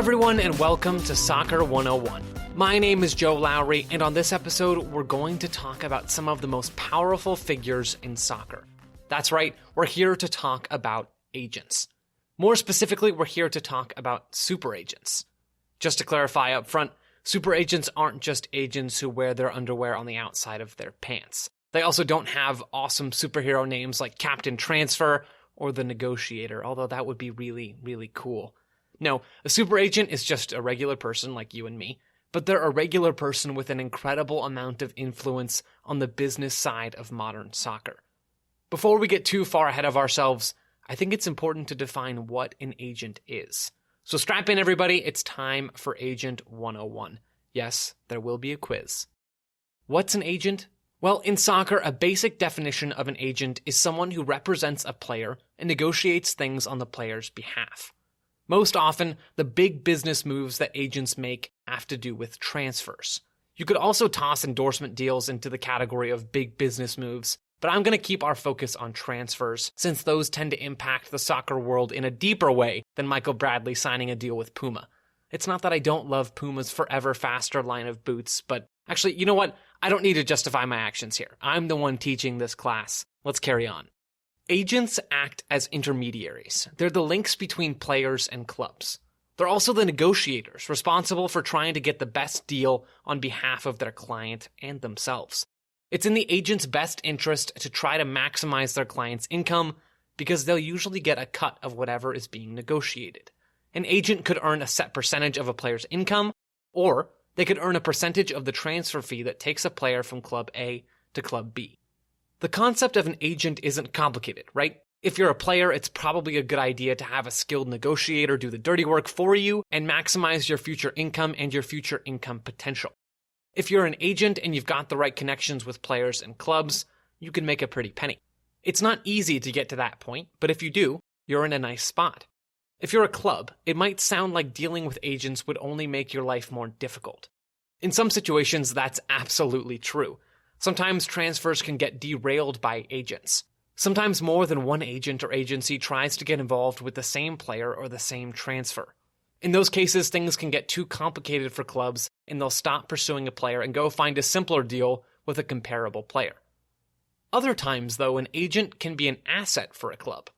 everyone, and welcome to Soccer 101. My name is Joe Lowery, and on this episode, we're going to talk about some of the most powerful figures in soccer. That's right, we're here to talk about agents. More specifically, we're here to talk about super agents. Just to clarify up front, super agents aren't just agents who wear their underwear on the outside of their pants. They also don't have awesome superhero names like Captain Transfer or the Negotiator, although that would be really, really cool. No, a super agent is just a regular person like you and me, but they're a regular person with an incredible amount of influence on the business side of modern soccer. Before we get too far ahead of ourselves, I think it's important to define what an agent is. So strap in, everybody, it's time for Agent 101. Yes, there will be a quiz. What's an agent? Well, in soccer, a basic definition of an agent is someone who represents a player and negotiates things on the player's behalf. Most often, the big business moves that agents make have to do with transfers. You could also toss endorsement deals into the category of big business moves, but I'm going to keep our focus on transfers since those tend to impact the soccer world in a deeper way than Michael Bradley signing a deal with Puma. It's not that I don't love Puma's forever faster line of boots, but actually, you know what? I don't need to justify my actions here. I'm the one teaching this class. Let's carry on. Agents act as intermediaries. They're the links between players and clubs. They're also the negotiators responsible for trying to get the best deal on behalf of their client and themselves. It's in the agent's best interest to try to maximize their client's income because they'll usually get a cut of whatever is being negotiated. An agent could earn a set percentage of a player's income, or they could earn a percentage of the transfer fee that takes a player from Club A to Club B. The concept of an agent isn't complicated, right? If you're a player, it's probably a good idea to have a skilled negotiator do the dirty work for you and maximize your future income and your future income potential. If you're an agent and you've got the right connections with players and clubs, you can make a pretty penny. It's not easy to get to that point, but if you do, you're in a nice spot. If you're a club, it might sound like dealing with agents would only make your life more difficult. In some situations, that's absolutely true. Sometimes transfers can get derailed by agents. Sometimes more than one agent or agency tries to get involved with the same player or the same transfer. In those cases, things can get too complicated for clubs, and they'll stop pursuing a player and go find a simpler deal with a comparable player. Other times, though, an agent can be an asset for a club.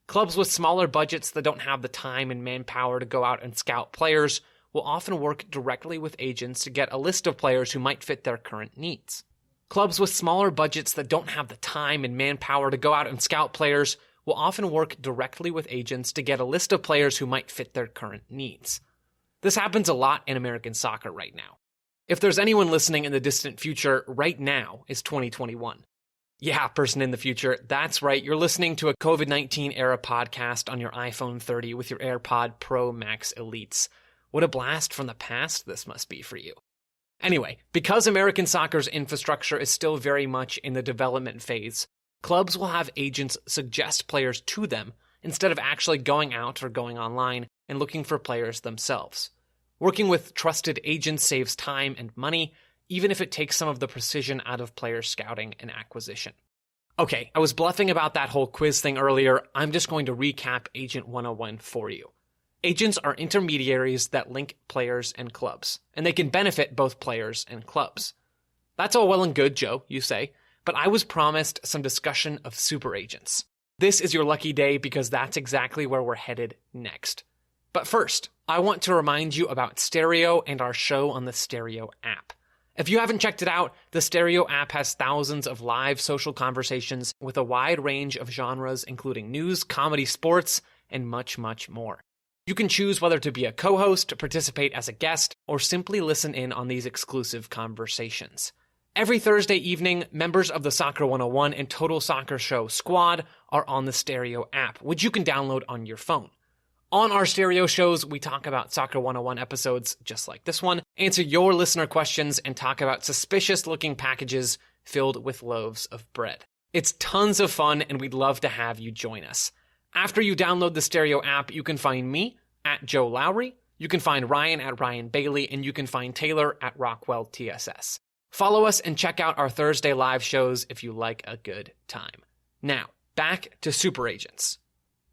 Clubs with smaller budgets that don't have the time and manpower to go out and scout players will often work directly with agents to get a list of players who might fit their current needs. Clubs with smaller budgets that don't have the time and manpower to go out and scout players will often work directly with agents to get a list of players who might fit their current needs. This happens a lot in American soccer right now. If there's anyone listening in the distant future, right now is 2021. Yeah, person in the future, that's right, you're listening to a COVID-19 era podcast on your iPhone 30 with your AirPod Pro Max Elites. What a blast from the past this must be for you. Anyway, because American soccer's infrastructure is still very much in the development phase, clubs will have agents suggest players to them instead of actually going out or going online and looking for players themselves. Working with trusted agents saves time and money, even if it takes some of the precision out of player scouting and acquisition. Okay, I was bluffing about that whole quiz thing earlier. I'm just going to recap Agent 101 for you. Agents are intermediaries that link players and clubs, and they can benefit both players and clubs. That's all well and good, Joe, you say, but I was promised some discussion of super agents. This is your lucky day because that's exactly where we're headed next. But first, I want to remind you about Stereo and our show on the Stereo app. If you haven't checked it out, the Stereo app has thousands of live social conversations with a wide range of genres, including news, comedy, sports, and much, much more. You can choose whether to be a co-host, participate as a guest, or simply listen in on these exclusive conversations. Every Thursday evening, members of the Soccer 101 and Total Soccer Show squad are on the Stereo app, which you can download on your phone. On our Stereo shows, we talk about Soccer 101 episodes just like this one, answer your listener questions, and talk about suspicious-looking packages filled with loaves of bread. It's tons of fun, and we'd love to have you join us. After you download the Stereo app, you can find me at Joe Lowery, you can find Ryan at Ryan Bailey, and you can find Taylor at Rockwell TSS. Follow us and check out our Thursday live shows if you like a good time. Now, back to super agents.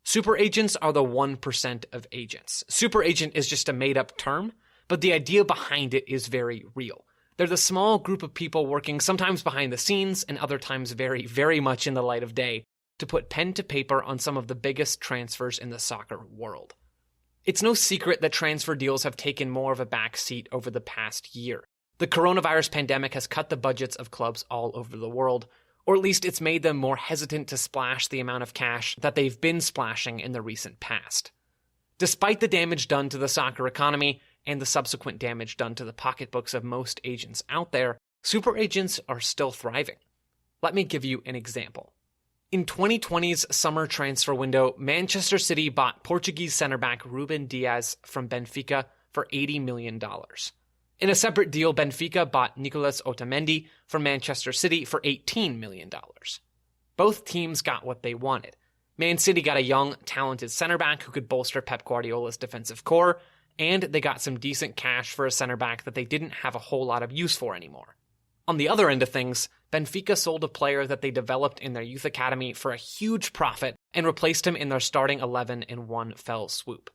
Super agents are the 1% of agents. Super agent is just a made-up term, but the idea behind it is very real. They're the small group of people working sometimes behind the scenes and other times very, very much in the light of day to put pen to paper on some of the biggest transfers in the soccer world. It's no secret that transfer deals have taken more of a backseat over the past year. The coronavirus pandemic has cut the budgets of clubs all over the world, or at least it's made them more hesitant to splash the amount of cash that they've been splashing in the recent past. Despite the damage done to the soccer economy and the subsequent damage done to the pocketbooks of most agents out there, super agents are still thriving. Let me give you an example. In 2020's summer transfer window, Manchester City bought Portuguese center-back Ruben Dias from Benfica for $80 million. In a separate deal, Benfica bought Nicolas Otamendi from Manchester City for $18 million. Both teams got what they wanted. Man City got a young, talented center-back who could bolster Pep Guardiola's defensive core, and they got some decent cash for a center-back that they didn't have a whole lot of use for anymore. On the other end of things, Benfica sold a player that they developed in their youth academy for a huge profit and replaced him in their starting 11 in one fell swoop.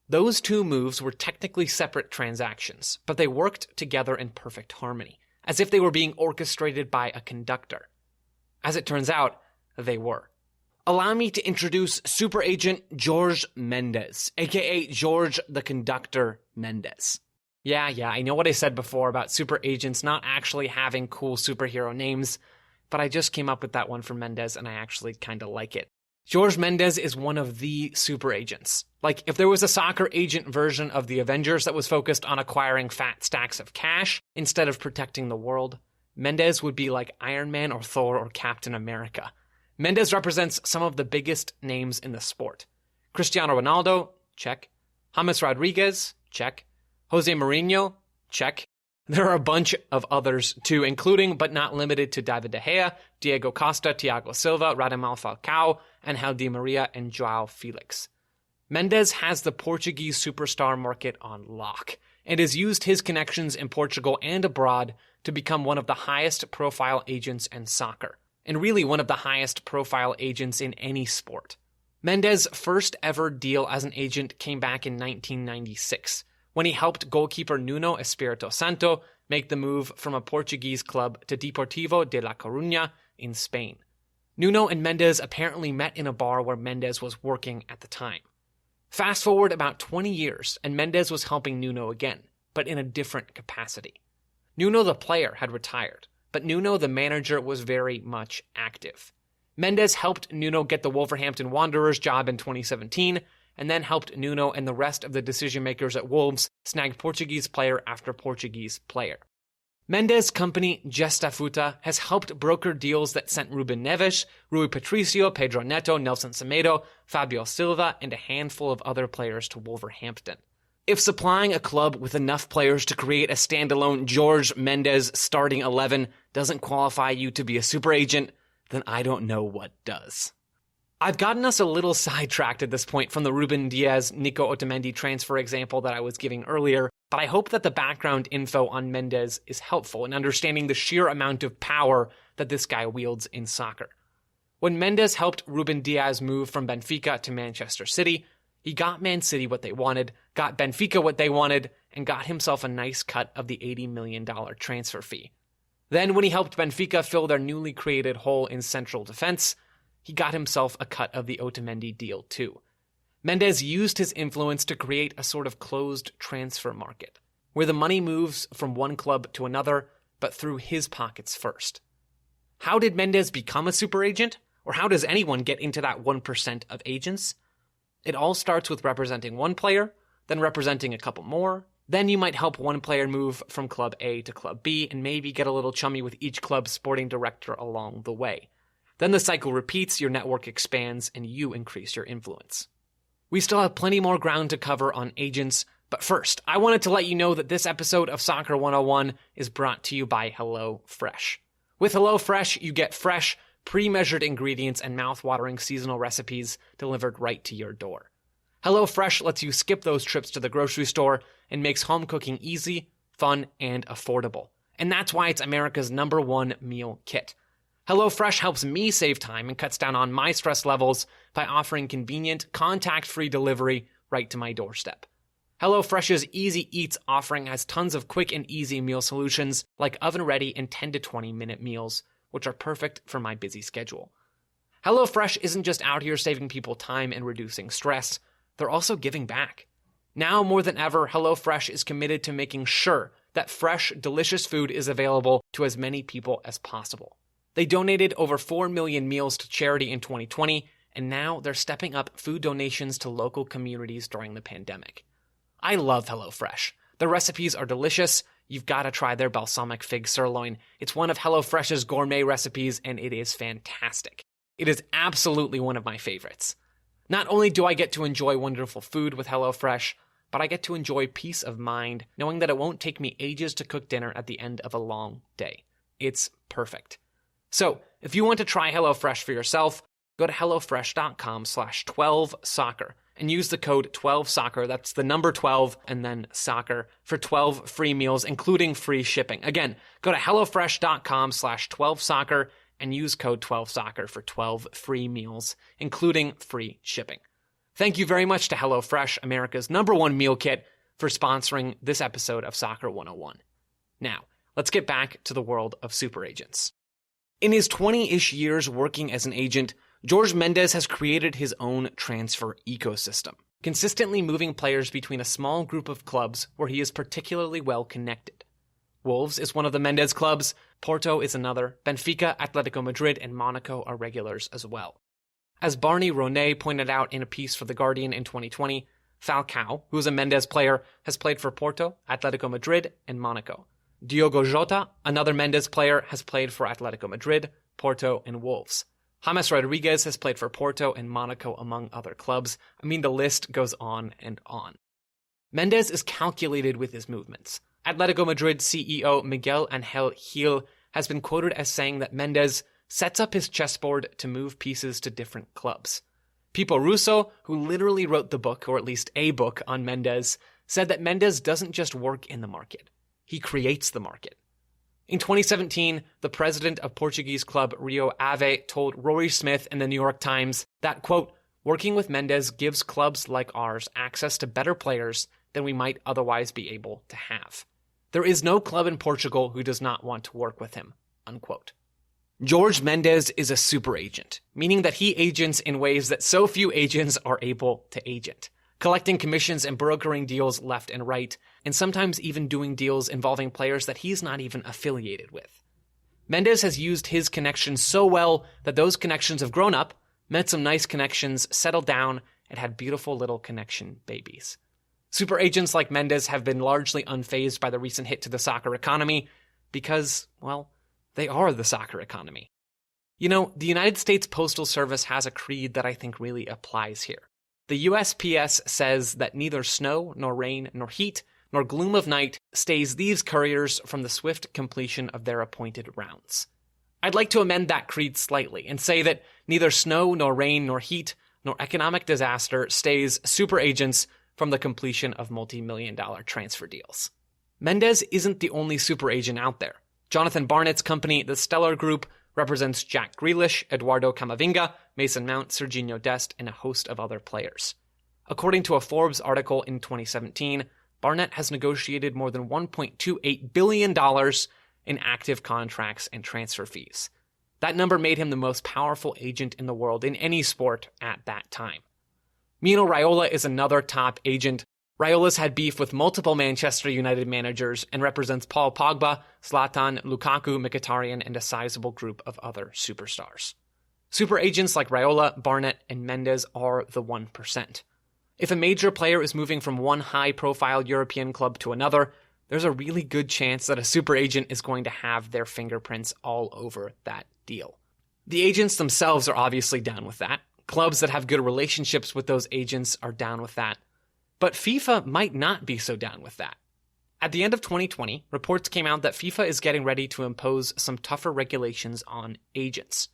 Those two moves were technically separate transactions, but they worked together in perfect harmony, as if they were being orchestrated by a conductor. As it turns out, they were. Allow me to introduce super agent George Mendez, aka George the Conductor Mendez. Yeah, I know what I said before about super agents not actually having cool superhero names, but I just came up with that one for Mendez and I actually kinda like it. George Mendez is one of the super agents. Like, if there was a soccer agent version of the Avengers that was focused on acquiring fat stacks of cash instead of protecting the world, Mendez would be like Iron Man or Thor or Captain America. Mendez represents some of the biggest names in the sport. Cristiano Ronaldo, check. James Rodriguez, check. Jose Mourinho, check. There are a bunch of others too, including but not limited to David De Gea, Diego Costa, Thiago Silva, Radamel Falcao, Angel Di Maria, and João Felix. Mendez has the Portuguese superstar market on lock, and has used his connections in Portugal and abroad to become one of the highest profile agents in soccer, and really one of the highest profile agents in any sport. Mendez's first ever deal as an agent came back in 1996, when he helped goalkeeper Nuno Espirito Santo make the move from a Portuguese club to Deportivo de La Coruña in Spain. Nuno and Mendez apparently met in a bar where Mendez was working at the time. Fast forward about 20 years, and Mendez was helping Nuno again, but in a different capacity. Nuno the player had retired, but Nuno the manager was very much active. Mendez helped Nuno get the Wolverhampton Wanderers job in 2017, and then helped Nuno and the rest of the decision-makers at Wolves snag Portuguese player after Portuguese player. Mendez's company, Gestafuta, has helped broker deals that sent Ruben Neves, Rui Patricio, Pedro Neto, Nelson Semedo, Fabio Silva, and a handful of other players to Wolverhampton. If supplying a club with enough players to create a standalone George Mendez starting 11 doesn't qualify you to be a super agent, then I don't know what does. I've gotten us a little sidetracked at this point from the Ruben Dias, Nico Otamendi transfer example that I was giving earlier, but I hope that the background info on Mendez is helpful in understanding the sheer amount of power that this guy wields in soccer. When Mendez helped Ruben Dias move from Benfica to Manchester City, he got Man City what they wanted, got Benfica what they wanted, and got himself a nice cut of the $80 million transfer fee. Then when he helped Benfica fill their newly created hole in central defense, he got himself a cut of the Otamendi deal too. Mendez used his influence to create a sort of closed transfer market, where the money moves from one club to another, but through his pockets first. How did Mendez become a super agent? Or how does anyone get into that 1% of agents? It all starts with representing one player, then representing a couple more. Then you might help one player move from club A to club B, and maybe get a little chummy with each club's sporting director along the way. Then the cycle repeats, your network expands, and you increase your influence. We still have plenty more ground to cover on agents, but first, I wanted to let you know that this episode of Soccer 101 is brought to you by HelloFresh. With HelloFresh, you get fresh, pre-measured ingredients and mouth-watering seasonal recipes delivered right to your door. HelloFresh lets you skip those trips to the grocery store and makes home cooking easy, fun, and affordable. And that's why it's America's #1 meal kit. HelloFresh helps me save time and cuts down on my stress levels by offering convenient, contact-free delivery right to my doorstep. HelloFresh's Easy Eats offering has tons of quick and easy meal solutions like oven-ready and 10 to 20-minute meals, which are perfect for my busy schedule. HelloFresh isn't just out here saving people time and reducing stress, they're also giving back. Now more than ever, HelloFresh is committed to making sure that fresh, delicious food is available to as many people as possible. They donated over 4 million meals to charity in 2020, and now they're stepping up food donations to local communities during the pandemic. I love HelloFresh. The recipes are delicious. You've got to try their balsamic fig sirloin. It's one of HelloFresh's gourmet recipes, and it is fantastic. It is absolutely one of my favorites. Not only do I get to enjoy wonderful food with HelloFresh, but I get to enjoy peace of mind knowing that it won't take me ages to cook dinner at the end of a long day. It's perfect. So, if you want to try HelloFresh for yourself, go to hellofresh.com/12soccer and use the code 12soccer, that's the number 12 and then soccer, for 12 free meals, including free shipping. Again, go to hellofresh.com/12soccer and use code 12soccer for 12 free meals, including free shipping. Thank you very much to HelloFresh, America's #1 meal kit, for sponsoring this episode of Soccer 101. Now, let's get back to the world of super agents. In his 20-ish years working as an agent, George Mendez has created his own transfer ecosystem, consistently moving players between a small group of clubs where he is particularly well connected. Wolves is one of the Mendez clubs, Porto is another, Benfica, Atletico Madrid, and Monaco are regulars as well. As Barney Ronay pointed out in a piece for The Guardian in 2020, Falcao, who is a Mendez player, has played for Porto, Atletico Madrid, and Monaco. Diogo Jota, another Mendez player, has played for Atletico Madrid, Porto, and Wolves. James Rodriguez has played for Porto and Monaco, among other clubs. I mean, the list goes on and on. Mendez is calculated with his movements. Atletico Madrid CEO Miguel Angel Gil has been quoted as saying that Mendez sets up his chessboard to move pieces to different clubs. Pipo Russo, who literally wrote the book, or at least a book, on Mendez, said that Mendez doesn't just work in the market. He creates the market. In 2017, the president of Portuguese club Rio Ave told Rory Smith in the New York Times that, quote, working with Mendez gives clubs like ours access to better players than we might otherwise be able to have. There is no club in Portugal who does not want to work with him, unquote. George Mendez is a super agent, meaning that he agents in ways that so few agents are able to agent, collecting commissions and brokering deals left and right, and sometimes even doing deals involving players that he's not even affiliated with. Mendez has used his connections so well that those connections have grown up, met some nice connections, settled down, and had beautiful little connection babies. Super agents like Mendez have been largely unfazed by the recent hit to the soccer economy because, well, they are the soccer economy. You know, the United States Postal Service has a creed that I think really applies here. The USPS says that neither snow, nor rain, nor heat, nor gloom of night stays these couriers from the swift completion of their appointed rounds. I'd like to amend that creed slightly and say that neither snow, nor rain, nor heat, nor economic disaster stays super agents from the completion of multi-million-dollar transfer deals. Mendez isn't the only super agent out there. Jonathan Barnett's company, the Stellar Group, represents Jack Grealish, Eduardo Camavinga, Mason Mount, Serginho Dest, and a host of other players. According to a Forbes article in 2017, Barnett has negotiated more than $1.28 billion in active contracts and transfer fees. That number made him the most powerful agent in the world in any sport at that time. Mino Raiola is another top agent. Raiola's had beef with multiple Manchester United managers and represents Paul Pogba, Zlatan, Lukaku, Mkhitaryan, and a sizable group of other superstars. Super agents like Raiola, Barnett, and Mendez are the 1%. If a major player is moving from one high-profile European club to another, there's a really good chance that a super agent is going to have their fingerprints all over that deal. The agents themselves are obviously down with that. Clubs that have good relationships with those agents are down with that. But FIFA might not be so down with that. At the end of 2020, reports came out that FIFA is getting ready to impose some tougher regulations on agents.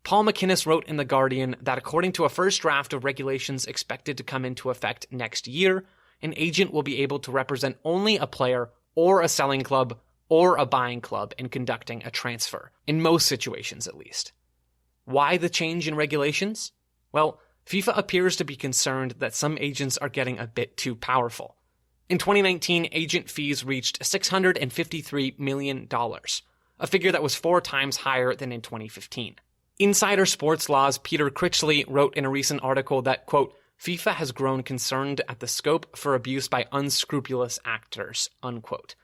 Paul McInnes wrote in The Guardian that according to a first draft of regulations expected to come into effect next year, an agent will be able to represent only a player or a selling club or a buying club in conducting a transfer, in most situations at least. Why the change in regulations? Well, FIFA appears to be concerned that some agents are getting a bit too powerful. In 2019, agent fees reached $653 million, a figure that was 4 times higher than in 2015. Insider Sports Law's Peter Critchley wrote in a recent article that, quote, FIFA has grown concerned at the scope for abuse by unscrupulous actors, unquote.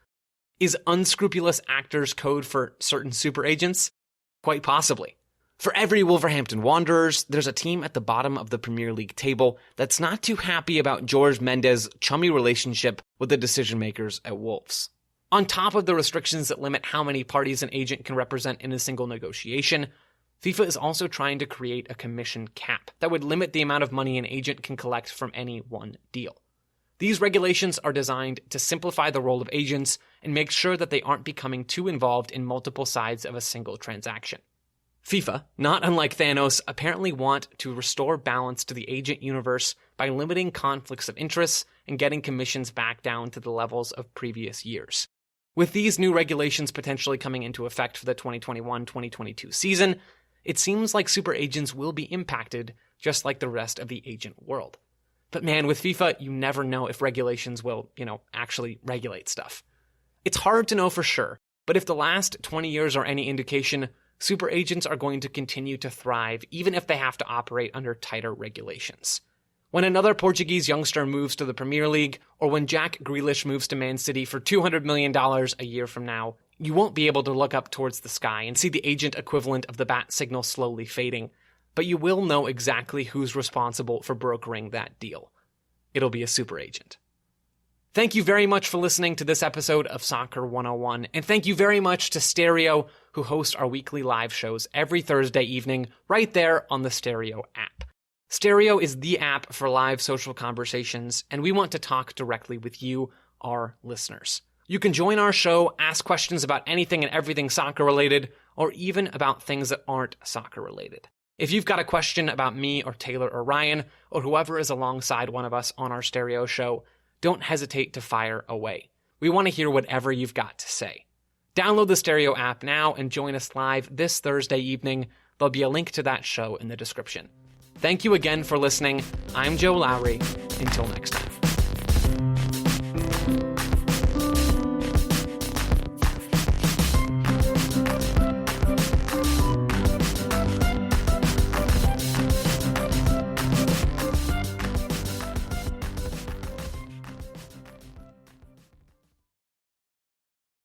Is unscrupulous actors code for certain super agents? Quite possibly. For every Wolverhampton Wanderers, there's a team at the bottom of the Premier League table that's not too happy about George Mendes' chummy relationship with the decision-makers at Wolves. On top of the restrictions that limit how many parties an agent can represent in a single negotiation, FIFA is also trying to create a commission cap that would limit the amount of money an agent can collect from any one deal. These regulations are designed to simplify the role of agents and make sure that they aren't becoming too involved in multiple sides of a single transaction. FIFA, not unlike Thanos, apparently want to restore balance to the agent universe by limiting conflicts of interest and getting commissions back down to the levels of previous years. With these new regulations potentially coming into effect for the 2021-2022 season, it seems like super agents will be impacted just like the rest of the agent world. But man, with FIFA, you never know if regulations will, actually regulate stuff. It's hard to know for sure, but if the last 20 years are any indication, super agents are going to continue to thrive even if they have to operate under tighter regulations. When another Portuguese youngster moves to the Premier League, or when Jack Grealish moves to Man City for $200 million a year from now, you won't be able to look up towards the sky and see the agent equivalent of the bat signal slowly fading, but you will know exactly who's responsible for brokering that deal. It'll be a super agent. Thank you very much for listening to this episode of Soccer 101, and thank you very much to Stereo, who host our weekly live shows every Thursday evening right there on the Stereo app. Stereo is the app for live social conversations, and we want to talk directly with you, our listeners. You can join our show, ask questions about anything and everything soccer-related, or even about things that aren't soccer-related. If you've got a question about me or Taylor or Ryan, or whoever is alongside one of us on our Stereo show, don't hesitate to fire away. We want to hear whatever you've got to say. Download the Stereo app now and join us live this Thursday evening. There'll be a link to that show in the description. Thank you again for listening. I'm Joe Lowery. Until next time.